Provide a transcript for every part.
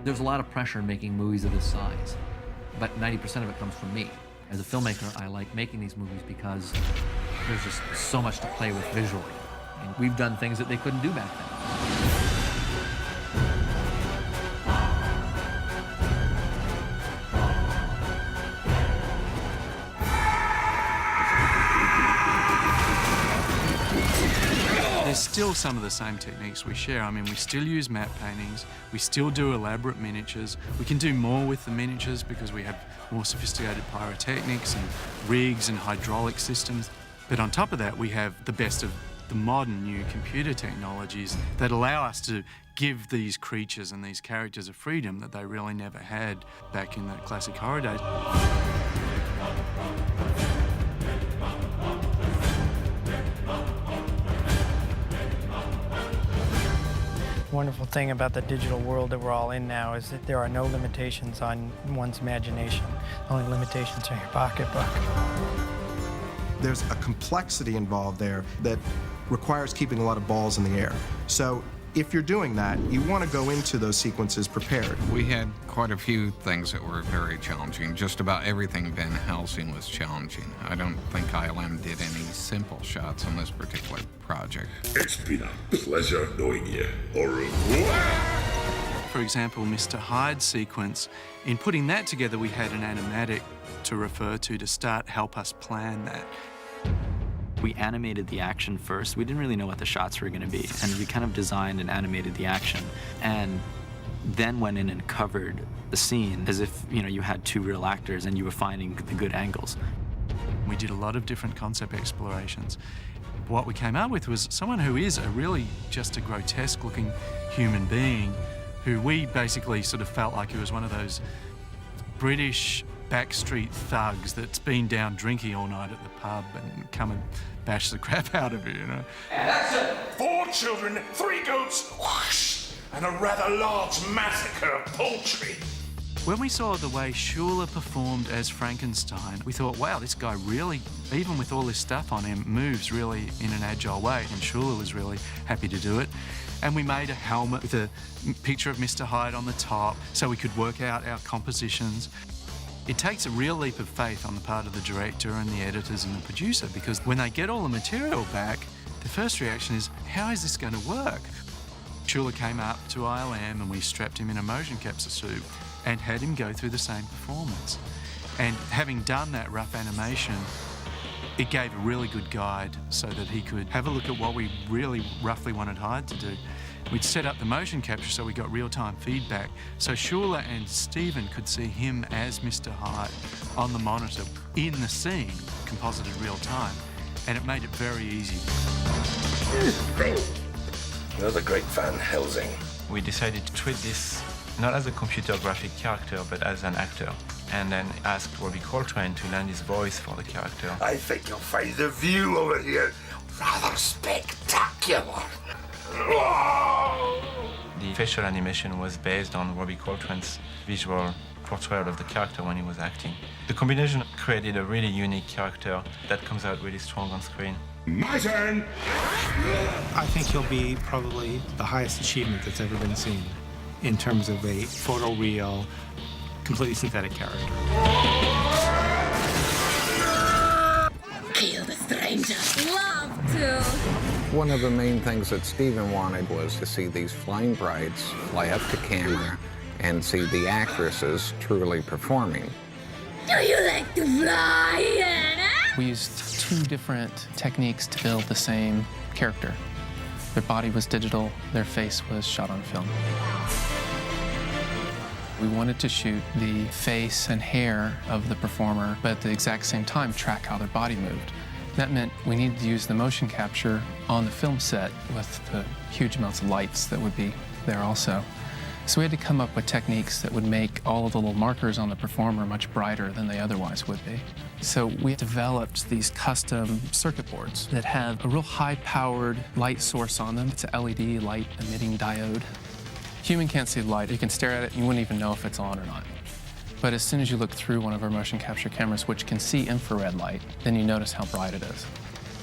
There's a lot of pressure in making movies of this size, but 90% of it comes from me. As a filmmaker, I like making these movies because there's just so much to play with visually. And we've done things that they couldn't do back then. There's still some of the same techniques we share. I mean, we still use matte paintings, we still do elaborate miniatures. We can do more with the miniatures because we have more sophisticated pyrotechnics and rigs and hydraulic systems. But on top of that, we have the best of the modern new computer technologies that allow us to give these creatures and these characters a freedom that they really never had back in the classic horror days. Wonderful thing about the digital world that we're all in now is that there are no limitations on one's imagination. The only limitations are your pocketbook. There's a complexity involved there that requires keeping a lot of balls in the air. So if you're doing that, you want to go into those sequences prepared. We had quite a few things that were very challenging. Just about everything Van Helsing was challenging. I don't think ILM did any simple shots on this particular project. It's been a pleasure knowing you. Au revoir! For example, Mr. Hyde's sequence, in putting that together, we had an animatic to refer to help us plan that. We animated the action first. We didn't really know what the shots were going to be, and we kind of designed and animated the action, and then went in and covered the scene as if, you know, you had two real actors and you were finding the good angles. We did a lot of different concept explorations. What we came up with was someone who is really just a grotesque-looking human being who we basically sort of felt like he was one of those British backstreet thugs that's been down drinking all night at the pub and come and bash the crap out of you, you know. And that's it. 4 children, 3 goats, whoosh, and a rather large massacre of poultry. When we saw the way Schuller performed as Frankenstein, we thought, wow, this guy really, even with all this stuff on him, moves really in an agile way, and Schuller was really happy to do it. And we made a helmet with a picture of Mr. Hyde on the top so we could work out our compositions. It takes a real leap of faith on the part of the director and the editors and the producer, because when they get all the material back, the first reaction is, how is this going to work? Schuller came up to ILM and we strapped him in a motion capture suit and had him go through the same performance. And having done that rough animation, it gave a really good guide so that he could have a look at what we really roughly wanted Hyde to do. We'd set up the motion capture so we got real-time feedback, so Schuller and Stephen could see him as Mr. Hyde on the monitor in the scene, composited real-time, and it made it very easy. You're the great Van Helsing. We decided to treat this not as a computer graphic character, but as an actor, and then asked Robbie Coltrane to lend his voice for the character. I think you'll find the view over here rather spectacular. The facial animation was based on Robbie Coltrane's visual portrayal of the character when he was acting. The combination created a really unique character that comes out really strong on screen. My turn! I think he'll be probably the highest achievement that's ever been seen in terms of a photoreal, completely synthetic character. Kill the stranger. Love to. One of the main things that Stephen wanted was to see these flame brights fly up to camera and see the actresses truly performing. Do you like to fly, Anna? We used 2 different techniques to build the same character. Their body was digital, their face was shot on film. We wanted to shoot the face and hair of the performer, but at the exact same time track how their body moved. That meant we needed to use the motion capture on the film set with the huge amounts of lights that would be there also. So we had to come up with techniques that would make all of the little markers on the performer much brighter than they otherwise would be. So we developed these custom circuit boards that have a real high-powered light source on them. It's an LED light-emitting diode. Human can't see the light. You can stare at it and you wouldn't even know if it's on or not. But as soon as you look through one of our motion capture cameras, which can see infrared light, then you notice how bright it is.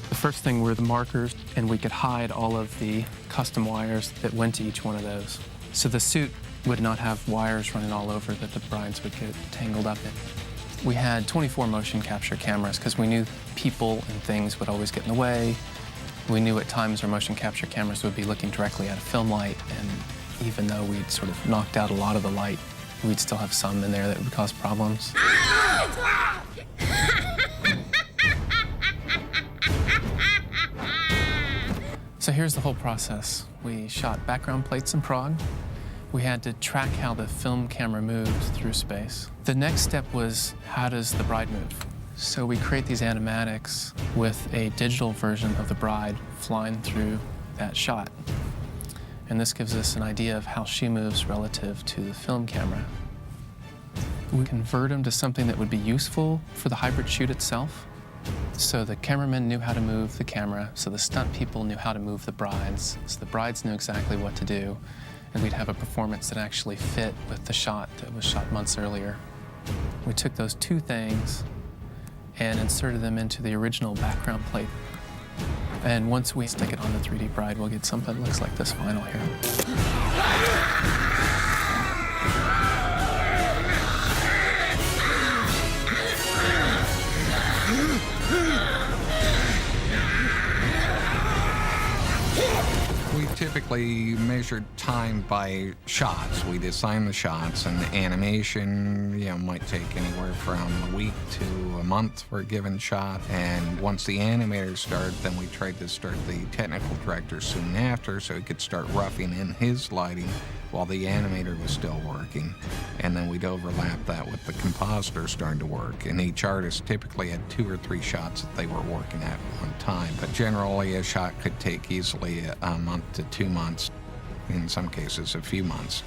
The first thing were the markers, and we could hide all of the custom wires that went to each one of those. So the suit would not have wires running all over that the brides would get tangled up in. We had 24 motion capture cameras because we knew people and things would always get in the way. We knew at times our motion capture cameras would be looking directly at a film light, and even though we'd sort of knocked out a lot of the light, we'd still have some in there that would cause problems. So here's the whole process. We shot background plates in prog. We had to track how the film camera moves through space. The next step was, how does the bride move? So we create these animatics with a digital version of the bride flying through that shot. And this gives us an idea of how she moves relative to the film camera. We convert them to something that would be useful for the hybrid shoot itself. So the cameramen knew how to move the camera, so the stunt people knew how to move the brides, so the brides knew exactly what to do, and we'd have a performance that actually fit with the shot that was shot months earlier. We took those two things and inserted them into the original background plate. And once we stick it on the 3D bride, we'll get something that looks like this final here. We typically measured time by shots. We'd assign the shots, and the animation, might take anywhere from a week to a month for a given shot. And once the animators start, then we tried to start the technical director soon after, so he could start roughing in his lighting while the animator was still working. And then we'd overlap that with the compositor starting to work. And each artist typically had 2 or 3 shots that they were working at one time. But generally, a shot could take easily a month to 2 months, in some cases a few months,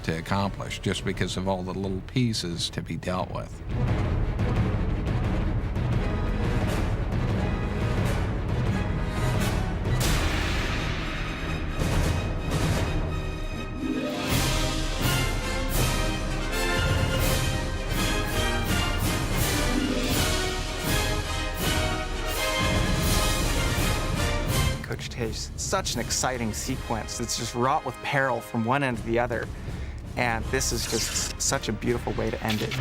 to accomplish, just because of all the little pieces to be dealt with. Such an exciting sequence. It's just wrought with peril from one end to the other. And this is just such a beautiful way to end it.